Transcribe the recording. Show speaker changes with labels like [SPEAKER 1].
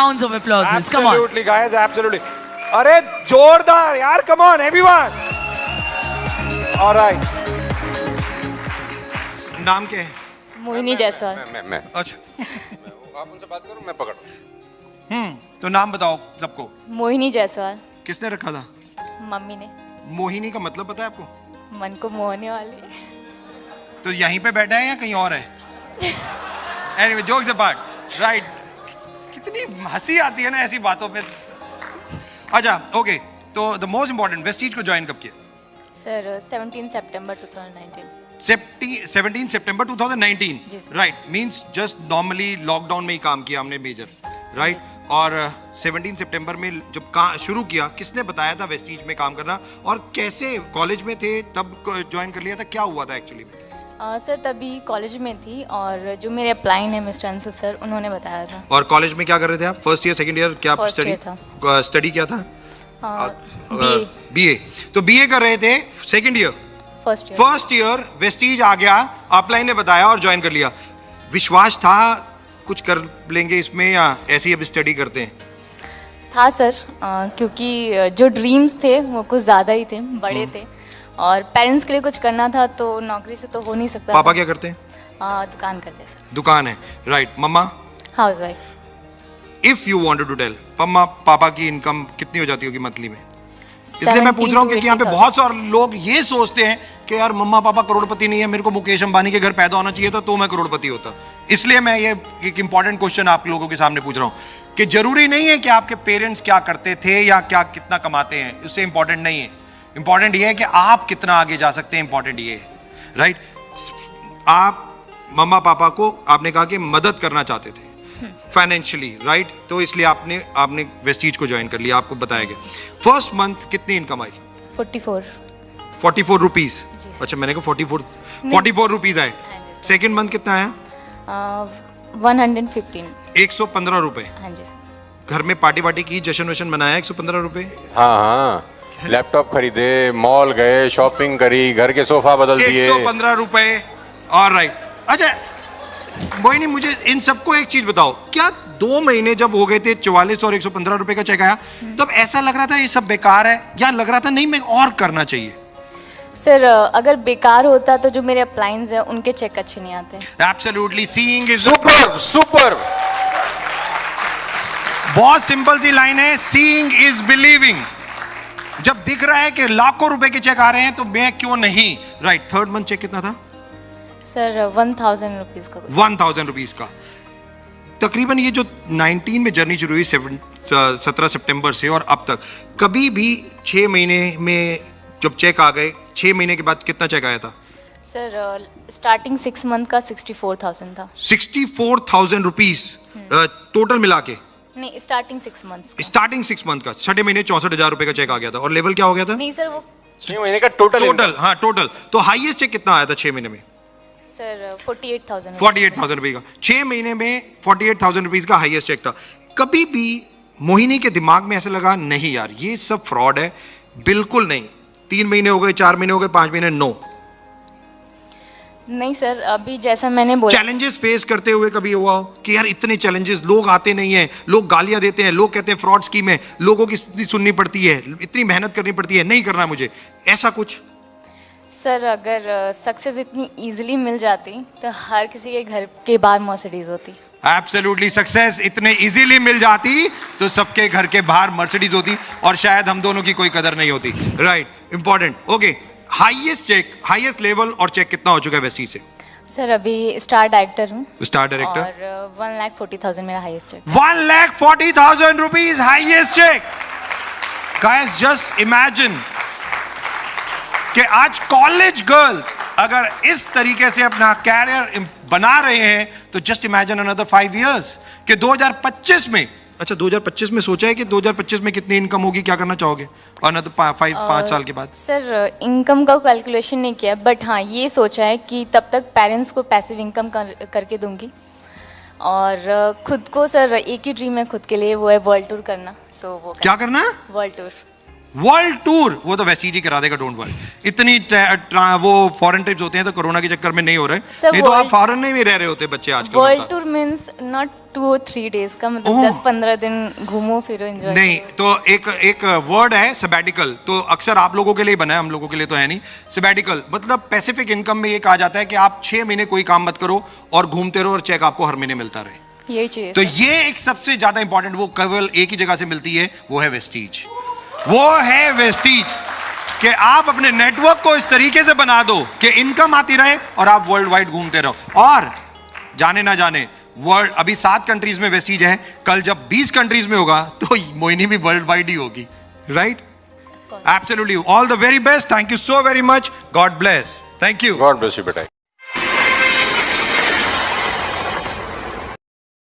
[SPEAKER 1] rounds of applause. Come on.
[SPEAKER 2] Absolutely, guys, absolutely. अरे जोरदार यार, come on, everyone. All right.
[SPEAKER 3] नाम क्या है?
[SPEAKER 4] मोहिनी जायसवाल।
[SPEAKER 2] मैं
[SPEAKER 3] अच्छा।
[SPEAKER 2] आप उनसे बात करो, मैं पकड़।
[SPEAKER 3] तो नाम बताओ सबको।
[SPEAKER 4] मोहिनी जायसवाल।
[SPEAKER 3] किसने रखा था?
[SPEAKER 4] मम्मी ने।
[SPEAKER 3] मोहिनी का मतलब पता है आपको?
[SPEAKER 4] मन को मोहने वाली।
[SPEAKER 3] तो यहीं पे बैठा है या कहीं और है? Anyway, jokes apart, right? कितनी हंसी आती है ना ऐसी बातों पे। अच्छा, ओके, तो द मोस्ट इंपॉर्टेंट, वेस्टीज को ज्वाइन कब किया?
[SPEAKER 4] सर 17 सितंबर 2019।
[SPEAKER 3] 17 सितंबर 2019,
[SPEAKER 4] जी sir.
[SPEAKER 3] Right? Means just normally lockdown में ही काम किया हमने मेजर, राइट? और 17 सितंबर में जब शुरू किया, किसने बताया था वेस्टीज में काम करना, और कैसे? कॉलेज में थे तब ज्वाइन कर लिया था? क्या हुआ था एक्चुअली में?
[SPEAKER 4] सर तभी कॉलेज में थी, और जो मेरे अपलाइन है मिस्टर अंशु सर, उन्होंने बताया था।
[SPEAKER 3] और कॉलेज में क्या कर रहे थे आप? फर्स्ट ईयर, सेकंड ईयर, क्या
[SPEAKER 4] First
[SPEAKER 3] स्टडी
[SPEAKER 4] year था।
[SPEAKER 3] स्टडी क्या था?
[SPEAKER 4] BA।
[SPEAKER 3] बीए। तो बीए कर रहे थे, second year,
[SPEAKER 4] first year.
[SPEAKER 3] First year Vestige आ गया, अपलाइन ने बताया और ज्वाइन कर लिया। विश्वास था कुछ कर लेंगे इसमें, या ऐसे ही अब स्टडी करते हैं?
[SPEAKER 4] था सर, क्योंकि जो ड्रीम्स थे वो कुछ ज़्यादा ही थे, बड़े थे, और पेरेंट्स के लिए कुछ करना था, तो नौकरी से तो हो नहीं सकता।
[SPEAKER 3] पापा क्या करते हैं?
[SPEAKER 4] दुकान करते हैं सर।
[SPEAKER 3] दुकान है, right? Mama?
[SPEAKER 4] House wife.
[SPEAKER 3] If you wanted to tell, mama papa की इनकम कितनी हो जाती होगी मंथली में? इसलिए मैं पूछ रहा हूँ क्योंकि यहाँ पे बहुत सारे लोग ये सोचते हैं कि यार मम्मा पापा करोड़पति नहीं है, मेरे को मुकेश अंबानी के घर पैदा होना चाहिए था तो मैं करोड़पति होता। इसलिए मैं ये एक इंपॉर्टेंट क्वेश्चन आप लोगों के सामने पूछ रहा हूँ कि जरूरी नहीं है कि आपके पेरेंट्स क्या करते थे या क्या कितना कमाते हैं, इससे इंपॉर्टेंट नहीं है। इंपॉर्टेंट ये है कि आप कितना आगे जा सकते हैं, इंपॉर्टेंट ये है, राइट? आप मम्मा पापा को आपने कहा कि मदद करना चाहते थे फाइनेंशियली, राइट? तो इसलिए आपने वेस्टीज को ज्वाइन कर लिया, आपको बताया गया। फर्स्ट मंथ कितनी इनकम आई?
[SPEAKER 4] 44
[SPEAKER 3] रुपीज। अच्छा, मैंने कहा 44 रुपीज आए। सेकेंड मंथ कितना आया?
[SPEAKER 4] 115।
[SPEAKER 3] 115 रुपए।
[SPEAKER 4] हाँ जी सर।
[SPEAKER 3] घर में पार्टी वार्टी की, जश्न वशन मनाया? 115 रुपए।
[SPEAKER 2] हाँ हाँ, लैपटॉप खरीदे, मॉल गए, शॉपिंग करी, घर के सोफा बदल दिए।
[SPEAKER 3] 115 रुपए, ऑलराइट। अच्छा मोहिनी, मुझे इन सबको एक चीज बताओ, क्या 2 महीने जब हो गए थे 44 और 115 रुपए का चेक आया, तब ऐसा लग रहा था ये सब बेकार है, या लग रहा था नहीं मैं और करना चाहिए?
[SPEAKER 4] सर अगर बेकार होता तो जो मेरे अप्लायंस हैं उनके चेक अच्छे नहीं आते।
[SPEAKER 3] Absolutely, seeing is
[SPEAKER 2] super.
[SPEAKER 3] बहुत सिंपल सी लाइन है, सीइंग इज बिलीविंग। जब दिख रहा है कि लाखों रुपए के चेक आ रहे हैं तो मैं क्यों नहीं, राइट? थर्ड मंथ चेक कितना था?
[SPEAKER 4] सर 1000 रुपीज का।
[SPEAKER 3] 1000 रुपीज का। तकरीबन ये जो 19 में जर्नी शुरू हुई 17 सितंबर से और अब तक, कभी भी 6 महीने में जब चेक आ गए, 6 महीने के बाद कितना चेक आया था?
[SPEAKER 4] सर स्टार्टिंग 6 मंथ का 64,000 था।
[SPEAKER 3] 64,000 रुपीज टोटल मिला के?
[SPEAKER 4] नहीं, स्टार्टिंग 6 मंथ।
[SPEAKER 3] स्टार्टिंग 6 मंथ का, 6 महीने 64,000 रुपए का चेक आ गया था। और लेवल क्या हो गया था?
[SPEAKER 4] नहीं सर, वो
[SPEAKER 2] 6 महीने का टोटल।
[SPEAKER 3] हाँ टोटल। तो हाईएस्ट चेक कितना आया था 6 महीने में?
[SPEAKER 4] सर 48,000।
[SPEAKER 3] 48,000 रुपए का 6 महीने में 48,000 रुपीज का हाईएस्ट चेक था। कभी भी मोहिनी के दिमाग में ऐसा लगा नहीं यार ये सब फ्रॉड है? बिल्कुल नहीं। 3 महीने हो गए, 4 महीने हो गए, 5 महीने, नो?
[SPEAKER 4] नहीं सर, अभी जैसा मैंने बोला,
[SPEAKER 3] चैलेंजेस फेस करते हुए कभी हुआ हो कि यार इतने चैलेंजेस, लोग आते नहीं है, लोग गालियां देते हैं, लोग कहते हैं फ्रॉड स्कीम है, लोगों की सुननी पड़ती है, इतनी मेहनत करनी पड़ती है, नहीं करना मुझे, ऐसा कुछ?
[SPEAKER 4] सर अगर सक्सेस इतनी इजीली मिल जाती तो हर किसी के घर के बाहर मर्सिडीज होती।
[SPEAKER 3] एब्सोल्युटली, सक्सेस इतने इजीली मिल जाती तो सबके घर के बाहर मर्सिडीज होती और शायद हम दोनों की कोई कदर नहीं होती, right? Important. Okay, highest check, highest level और चेक कितना हो चुका है वेस्टीज से?
[SPEAKER 4] सर अभी स्टार डायरेक्टर हूँ।
[SPEAKER 3] Star director.
[SPEAKER 4] और 1,40,000 मेरा highest check.
[SPEAKER 3] 1,40,000 rupees highest check. Guys just imagine कि आज कॉलेज गर्ल्स अगर इस तरीके से अपना कैरियर बना रहे हैं तो जस्ट इमेजिन अनदर 5 इयर्स कि 2025 में, अच्छा 2025 में सोचा है कि 2025 में कितनी इनकम होगी, क्या करना चाहोगे अनदर 5 साल के बाद?
[SPEAKER 4] सर इनकम का कैलकुलेशन नहीं किया, बट हाँ ये सोचा है कि तब तक पेरेंट्स को पैसिव इनकम करके दूंगी, और खुद को सर एक ही ड्रीम है खुद के लिए, वो है वर्ल्ड टूर करना। सो वो
[SPEAKER 3] क्या करना है?
[SPEAKER 4] World tour.
[SPEAKER 3] वर्ल्ड टूर वो तो वेस्टीज ही करा देगा, डोंट वरी। इतनी वो फॉरेन ट्रिप्स होते हैं तो कोरोना के चक्कर में नहीं हो रहे,
[SPEAKER 4] Sir,
[SPEAKER 3] नहीं तो आप
[SPEAKER 4] world-
[SPEAKER 3] फॉरेन में भी रह रहे होते बच्चे आजकल।
[SPEAKER 4] वर्ल्ड
[SPEAKER 3] होता।
[SPEAKER 4] Tour means not 2 or 3 days का, मतलब
[SPEAKER 3] ओह।
[SPEAKER 4] 10-15 दिन घूमो फिरो एंजॉय
[SPEAKER 3] नहीं तो एक वर्ड है सबैटिकल, तो अक्सर आप लोगों के लिए बना है, हम लोगों के लिए तो है नहीं। सबैटिकल मतलब पैसिफिक इनकम में ये कहा जाता है कि आप 6 महीने कोई काम मत करो और घूमते रहो और चेक आपको हर महीने मिलता रहे।
[SPEAKER 4] यही चाहिए
[SPEAKER 3] तो
[SPEAKER 4] sir।
[SPEAKER 3] ये एक सबसे ज्यादा इंपॉर्टेंट, वो केवल एक ही जगह से मिलती है, वो है वेस्टीज। वो है वेस्टीज कि आप अपने नेटवर्क को इस तरीके से बना दो कि इनकम आती रहे और आप वर्ल्ड वाइड घूमते रहो। और जाने ना जाने वर्ल्ड, अभी 7 कंट्रीज में वेस्टीज है, कल जब 20 कंट्रीज में होगा तो मोहिनी भी वर्ल्ड वाइड ही होगी, right? Absolutely. All the very best, thank you so very much, God bless, thank you.
[SPEAKER 1] God bless you बेटा।